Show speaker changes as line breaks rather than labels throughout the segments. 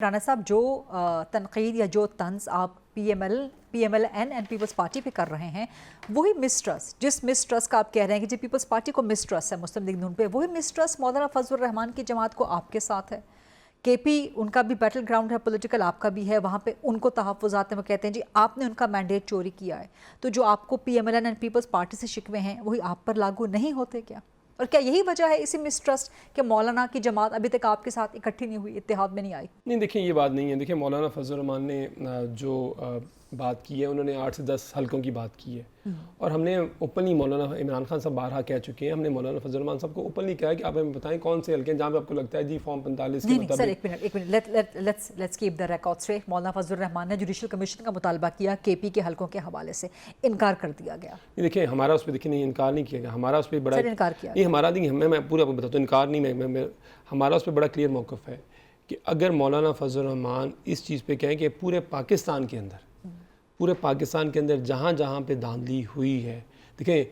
राना साहब, जो तनकीद या जो तंज आप PMLN एंड पीपल्स पार्टी पे कर रहे हैं, वही मिसट्रस्ट, जिस मिसट्रस्ट का आप कह रहे हैं कि जो पीपल्स पार्टी को मिसट्रस्ट है मुस्लिम लीग नून पे, वही मिसट्रस्ट मौलाना फजलुर रहमान की जमात को आपके साथ है। KP उनका भी बैटल ग्राउंड है पॉलिटिकल, आपका भी है, वहाँ पे उनको तहफ़्फ़ुज़ात हैं, वो कहते हैं जी आपने उनका मैंडेट चोरी किया है। तो जो आपको PMLN एंड पीपल्स पार्टी से शिकवे हैं वही आप पर लागू नहीं होते क्या? और क्या यही वजह है इसी मिसट्रस्ट कि मौलाना की जमात अभी तक आपके साथ इकट्ठी नहीं हुई, इत्तेहाद में नहीं आई?
नहीं, देखिए ये बात नहीं है। देखिए मौलाना फजलुर रहमान ने जो बात की है, उन्होंने 8 से 10 हलकों की बात की है और हमने ओपनली मौलाना इमरान खान साहब बारहा कह चुके हैं, हमने मौलाना फजलुर रहमान साहब को ओपनली कहा है कि आप हमें बताएं कौन से हलके हैं जहाँ पे आपको लगता है जी फॉर्म 45 के मुताबिक।
सर एक minute, let's keep the record straight. मौलाना फजलुर रहमान ने जुडिशल कमीशन का मुतालबा किया, KP के हलकों के हवाले से इनकार कर दिया गया।
देखिए हमारा उस पर देखिए नहीं इनकार नहीं किया गया, हमारा उस पर बड़ा
इनकार किया
नहीं, हमारा नहीं, मैं पूरा आपको बताता हूँ, इनकार नहीं, हमारा उस पर बड़ा क्लियर मौक़िफ़ है कि अगर मौलाना फजलुर रहमान इस चीज़ पे कहें कि पूरे पाकिस्तान के अंदर जहाँ जहाँ पे धांधली हुई है, देखें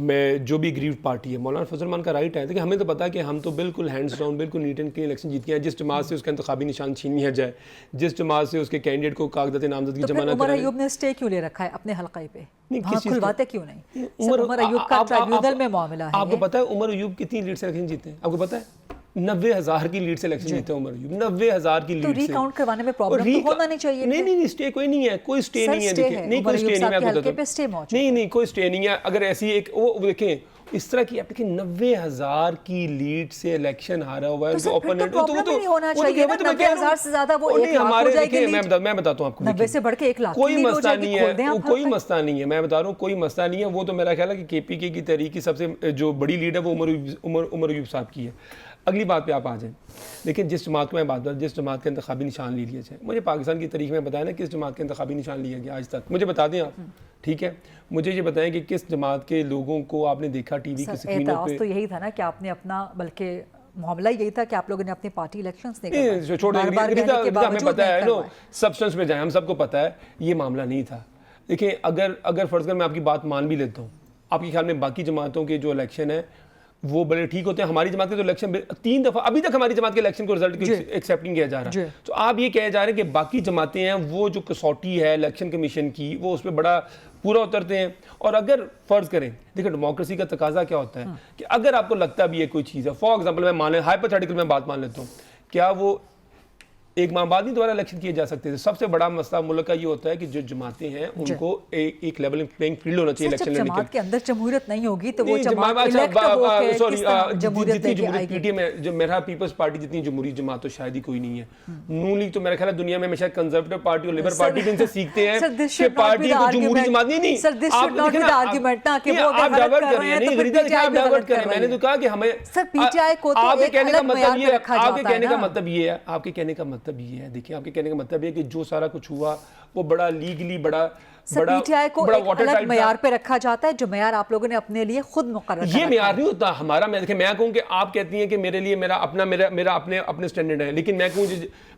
मैं जो भी ग्रीव पार्टी है, मौलाना फजलुर रहमान का राइट है। देखिए हमें तो पता है कि हम तो बिल्कुल हैंड्स डाउन, बिल्कुल नीट एंड क्लीन इलेक्शन जीत के हैं। जिस जमात से उसका इंतखाबी निशान छीन लिया जाए, जिस जमात से उसके कैंडिडेट को कागजात नामजदगी जमा न
उमर अयूब ने स्टे क्यों ले रखा है अपने हलक़े पे? खुलवाते क्यों नहीं? उमर अयूब का ट्राइब्यूनल में मामला है।
आपको पता है उमर अयूब कितनी लीड से इलेक्शन जीते हैं? आपको पता है 90,000 की लीड से इलेक्शन जीते हैं उमर अयूब, 90,000 की लीड से।
तो रिकाउंट करवाने में प्रॉब्लम तो होना नहीं चाहिए।
नहीं, स्टे कोई नहीं है, कोई स्टे नहीं है। देखिए नहीं, कोई स्टे नहीं है, मैं आपको बताता हूं। नहीं, कोई स्टे नहीं है। अगर ऐसी एक वो देखें इस तरह की, आप देखिए 90,000 की लीड से इलेक्शन हारा हुआ है,
तो ओपोनेंट तो नहीं होना चाहिए। 90,000 से ज्यादा वो 1 लाख
हमारे,
हो जाएगी।
मैं बताता हूँ आपको,
90 से बढ़ के 1 लाख
कोई मसला नहीं है, कोई मसला नहीं है, मैं बता रहा हूँ कोई मसला नहीं है। वो तो मेरा ख्याल है कि KPK की तहरीक की सबसे जो बड़ी लीड है वो उमर अयूब साहब की है। अगली बात पे आप आ जाएं। लेकिन जिस जमात को मैं बात कर, जिस जमात का इंतखाबी निशान ले लिया जाए, मुझे पाकिस्तान की तारीख में बताया ना किस जमात का इंतखाबी निशान लिया गया आज तक, मुझे बता दें आप। ठीक है, मुझे ये बताएं कि किस जमात के लोगों को आपने देखा टीवी की स्क्रीनों पे?
तो यही था ना कि आपने अपना, बल्कि मामला यही था कि आप लोगों ने अपनी पार्टी इलेक्शंस नहीं करवाए।
छोड़ो, हमें पता है नो सब्सटेंस में जाए, हम सबको पता है ये मामला नहीं था। देखिए अगर फर्ज कर मैं आपकी बात मान भी लेता हूँ, आपके ख्याल में बाकी जमातों के जो इलेक्शन है वो बड़े ठीक होते हैं? हमारी जमात के तो इलेक्शन 3 दफ़ा अभी तक हमारी जमात के इलेक्शन को रिजल्ट एक्सेप्ट नहीं किया जा रहा। तो आप ये कहे जा रहे हैं कि बाकी जमातें हैं वो जो कसौटी है इलेक्शन कमीशन की वो उस पर बड़ा पूरा उतरते हैं। और अगर फ़र्ज़ करें, देखिए डेमोक्रेसी का तकाजा क्या होता है कि अगर आपको लगता भी है कोई चीज़ है, फॉर एग्जाम्पल मैं मान हाइपोथेटिकल मैं बात मान लेता हूँ, क्या वो एक माह बाद नहीं दोबारा इलेक्शन किए जा सकते थे? सबसे बड़ा मसला मुल्क का ये होता है कि जो जमातें हैं उनको एक लेवल प्लेइंग फील्ड होना चाहिए इलेक्शन लड़ने
के अंदर जमहूरियत नहीं होगी तो वो
जो मेरा पीपल्स पार्टी जितनी जमहूरी जमात तो शायद ही कोई नहीं है। नून लीग तो मेरा ख्याल है दुनिया में हमेशा कंजर्वेटिव पार्टी और लेबर पार्टी भी इनसे सीखते हैं कि पार्टी को जमहूरी जमात नहीं। आप डाइवर्ट कर रहे हैं, नहीं गरीदा आप डाइवर्ट कर रहे हैं। मैंने तो कहा कि हमें आपके कहने का मतलब ये है, आपके कहने का मतलब ये है, आपके कहने का मतलब ये है, देखिए आपके कहने का मतलब ये है कि जो सारा कुछ हुआ वो बड़ा लीगली बड़ा
PTI को एक अलग मेयार पे रखा जाता है, जो मेयार आप लोगों ने अपने लिए खुद मुकर्रर किया।
ये मेयार नहीं होता हमारा। मैं देखिए मैं कहूँ कि आप कहती हैं कि मेरे लिए मेरा अपने स्टैंडर्ड है, लेकिन मैं कहूँ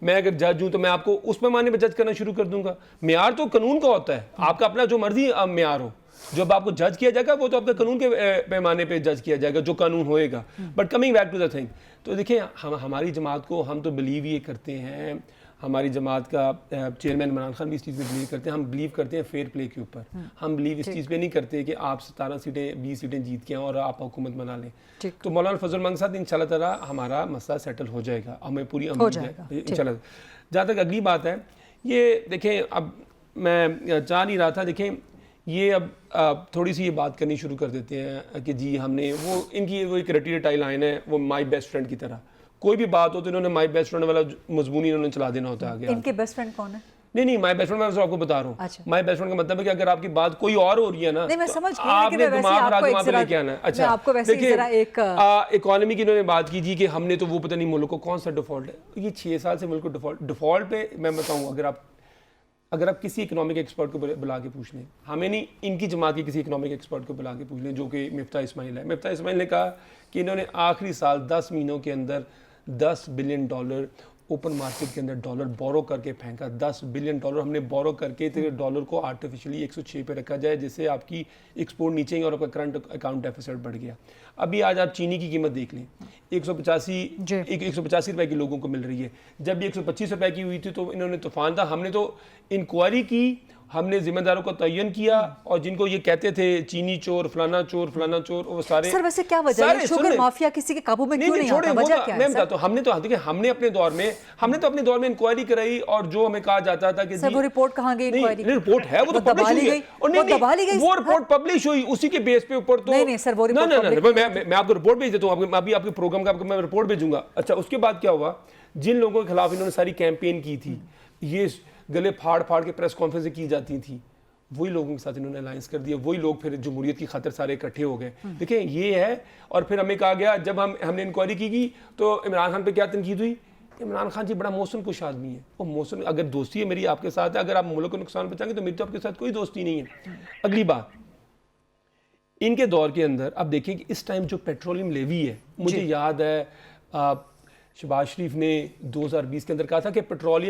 मैं अगर जज हूँ तो मैं आपको उस पैमाने पे जज करना शुरू कर दूंगा। मेयार तो कानून का होता है, आपका अपना जो मर्जी मेयार हो, जब आपको जज किया जाएगा वो तो आपका कानून के पैमाने पे जज किया जाएगा, जो कानून होएगा। But coming back to the thing, तो देखिए हमारी जमात को हम तो बिलीव ये करते हैं, हमारी जमात का चेयरमैन इमरान खान भी इस चीज़ में बिलीव करते हैं, हम बिलीव करते हैं फेयर प्ले के ऊपर। हम बिलीव इस चीज़ पे नहीं करते कि आप 17 सीटें 20 सीटें जीत के आएँ और आप हुकूमत बना लें। तो मौलाना फजलुर रहमान के साथ इंशाल्लाह ताला हमारा मसला सेटल हो जाएगा, हमें पूरी उम्मीद है इंशाल्लाह। जहाँ तक अगली बात है, ये देखें अब मैं चाह नहीं रहा था, देखें ये अब थोड़ी सी ये बात करनी शुरू कर देते हैं कि जी हमने वो इनकी वो एक रटी रटाई लाइन है, वो माई बेस्ट फ्रेंड की तरह कोई भी बात हो तो इन्होंने माई बेस्ट फ्रेंड वाला मजमून इन्होंने चला देना होता है आगे।
इनके बेस्ट फ्रेंड कौन है?
नहीं माई बेस्ट फ्रेंड मैं आपको बता रहा हूँ। माई बेस्ट फ्रेंड का मतलब है कि अगर आपकी बात कोई और हो रही है ना, आपने दिमाग वहाँ पे लेके आना है। अच्छा देखिए इकोनॉमी की इन्होंने बात की थी कि हमने तो वो पता नहीं मुल्क को कौन सा डिफॉल्ट है, ये 6 साल से मुल्क को डिफॉल्ट पे मैं बताऊँ, अगर आप किसी इकोनॉमिक एक्सपर्ट को बुला के पूछ लें, हमें नहीं इनकी जमात के किसी इकोनॉमिक एक्सपर्ट को बुला के पूछ लें जो कि मिफ्ता इस्माइल है। मिफ्ता इस्माइल ने कहा कि इन्होंने आखिरी साल 10 महीनों के अंदर $10 बिलियन ओपन मार्केट के अंदर डॉलर बोरो करके फेंका, $10 बिलियन हमने बोरो करके डॉलर को आर्टिफिशियली 106 पे रखा जाए, जिससे आपकी एक्सपोर्ट नीचे गई और आपका करंट अकाउंट डेफिसिट बढ़ गया। अभी आज आप चीनी की कीमत देख लें, 185 रुपए की लोगों को मिल रही है। जब ये 125 रुपए की हुई थी तो इन्होंने तूफान था, हमने तो इंक्वायरी की, हमने जिम्मेदारों को तयन किया, और जिनको ये कहते थे चीनी चोर फलाना चोर, वो सारे।
सर वैसे क्या वजह है, शुगर माफिया किसी के काबू में क्यों नहीं आता, वजह क्या है?
मैं बताता हूं, हमने अपने दौर में इंक्वायरी कराई, और जो हमें कहा जाता था कि
सर वो रिपोर्ट कहाँ गई? इंक्वायरी
रिपोर्ट है, वो तो पब्लिश हुई है, और नहीं वो रिपोर्ट पब्लिश हुई, उसी के बेस पे ऊपर तो
नहीं सर वो रिपोर्ट
मैं आपको रिपोर्ट भेज देता हूँ, अभी आपके प्रोग्राम का मैं रिपोर्ट भेजूंगा। अच्छा, उसके बाद क्या हुआ, जिन लोगों के खिलाफ इन्होंने सारी कैंपेन की थी, ये गले फाड़ फाड़ के प्रेस कॉन्फ्रेंस की जाती थी, वही लोगों के साथ इन्होंने अलायंस कर दिया, वही लोग फिर जमहूरियत की खातिर सारे इकट्ठे हो गए। देखिए ये है, और फिर हमें कहा गया, जब हमने इंक्वायरी की तो इमरान खान पे क्या तनकीद हुई, इमरान खान जी बड़ा मौसम कुछ आदमी है, वो मौसम, अगर दोस्ती है मेरी आपके साथ है, अगर आप मुल्क को नुकसान पहुंचाएंगे तो मेरी तो आपके साथ कोई दोस्ती नहीं है। अगली बात, इनके दौर के अंदर अब देखें कि इस टाइम जो पेट्रोलियम लेवी है, मुझे याद है शहबाज शरीफ ने 2020 के अंदर कहा था कि पेट्रोल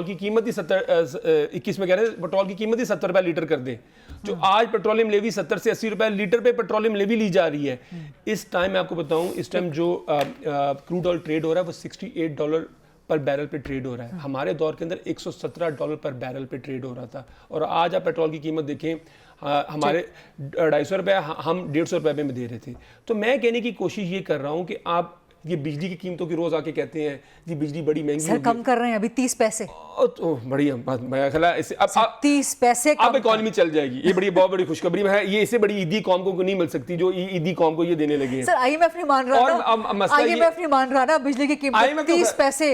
की कीमत ही 21 में कह रहे हैं पेट्रोल की कीमत ही 70 रुपए लीटर कर दें। जो आज पेट्रोलियम लेवी 70 से 80 रुपए लीटर पे पेट्रोलियम लेवी ली जा रही है। इस टाइम मैं आपको बताऊं, इस टाइम जो क्रूड ऑयल ट्रेड हो रहा है वो $68 पर बैरल पे ट्रेड हो रहा है। हमारे दौर के अंदर $117 पर बैरल पे ट्रेड हो रहा था, और आज आप पेट्रोल की कीमत देखें, हमारे 250 रुपये, हम 150 रुपये में दे रहे थे। तो मैं कहने की कोशिश ये कर रहा हूँ कि आप ये बिजली की कीमतों की रोज आके कहते हैं जी बिजली बड़ी महंगी
सर कम कर रहे हैं अभी 30 पैसे,
तो बढ़िया बात, मेरा ख्याल है इससे अब
30 पैसे
अब इकॉनमी चल जाएगी। ये बहुत बड़ी खुशखबरी है, ये इससे बड़ी ईदी कौम को नहीं मिल सकती जो ईदी कौम को ये देने लगे हैं।
सर IMF नहीं मान रहा था, IMF नहीं मान रहा ना बिजली की कीमत 30 पैसे।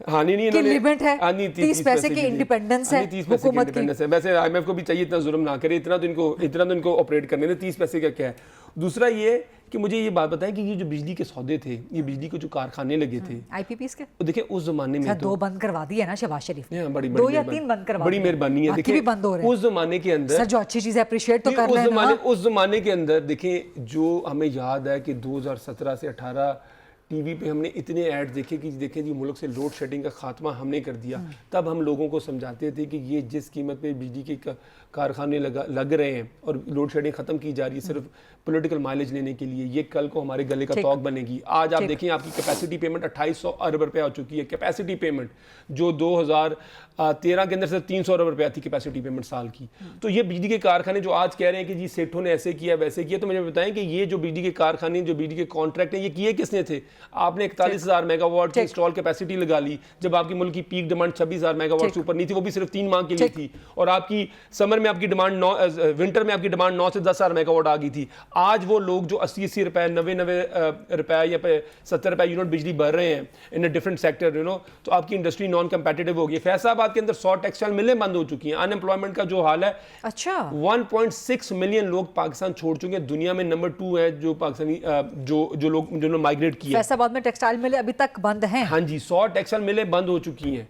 हाँ नहीं
की लिमिट है, 30 पैसे की इंडिपेंडेंस है हुकूमत की।
वैसे IMF को भी चाहिए इतना जुल्म ना करे, इतना तो इनको ऑपरेट करने दे, 30 पैसे का क्या है। दूसरा ये कि मुझे ये बात बताएं कि ये जो बिजली के सौदे थे, ये बिजली के जो कारखाने लगे थे
IPPs के,
देखिए उस जमाने में तो
2 बंद करवा दिए ना शहबाज शरीफ ने,
बड़ी
2 या 3 बंद करवा,
बड़ी मेहरबानी है। देखिए
बंद हो रहे हैं
उस जमाने के अंदर,
सर जो अच्छी चीज अप्रिशिएट तो कर रहे हैं ना।
उस जमाने के अंदर देखें, जो हमें याद है कि 2017 से 18 टीवी पे हमने इतने ऐड देखे कि देखें जी मुल्क से लोड शेडिंग का खात्मा हमने कर दिया। तब हम लोगों को समझाते थे कि ये जिस कीमत पे बिजली के कारखाने लग रहे हैं और लोड शेडिंग खत्म की जा रही है सिर्फ पॉलिटिकल माइलेज लेने के लिए, ये कल को हमारे गले का तौक बनेगी। आज आप देखें आपकी कैपेसिटी पेमेंट 2800 अरब रुपया हो चुकी है, कैपेसिटी पेमेंट जो 2013 के अंदर सिर्फ 300 अरब रुपया थी कैपेसिटी पेमेंट साल की। तो ये बिजली के कारखाने जो आज कह रहे हैं कि जी सेठों ने ऐसे किया वैसे किया, तो मुझे बताएं कि ये जो बिजली के कारखाने, जो बिजली के कॉन्ट्रैक्ट हैं, ये किए किसने थे? आपने 41,000 मेगावाट की इंस्टॉल कैपेसिटी लगा ली, जब आपकी मुल्क की पीक डिमांड 26,000 मेगावाट से ऊपर नहीं थी, वो भी सिर्फ 3 माह के लिए थी, और आपकी समर में आपकी डिमांड विंटर में आपकी डिमांड 9 से 10,000 मेगावाट आ गई थी। आज वो लोग जो 80 रुपए 90 रुपए या 70 रुपए यूनिट बिजली भर रहे हैं इन डिफरेंट सेक्टर, तो आपकी इंडस्ट्री नॉन कंपेटिटिव हो गई। फैसलाबाद के अंदर 100 टेक्सटाइल मिलें बंद हो चुकी हैं। अनएम्प्लॉयमेंट का जो हाल है,
अच्छा
1.6 मिलियन लोग पाकिस्तान छोड़ चुके हैं, दुनिया में नंबर 2 है जो पाकिस्तानी जो लोग जिन्होंने माइग्रेट किया।
फैसलाबाद में टेक्सटाइल मिलें अभी तक बंद हैं।
हाँ जी, 100 टेक्सटाइल मिलें बंद हो चुकी हैं।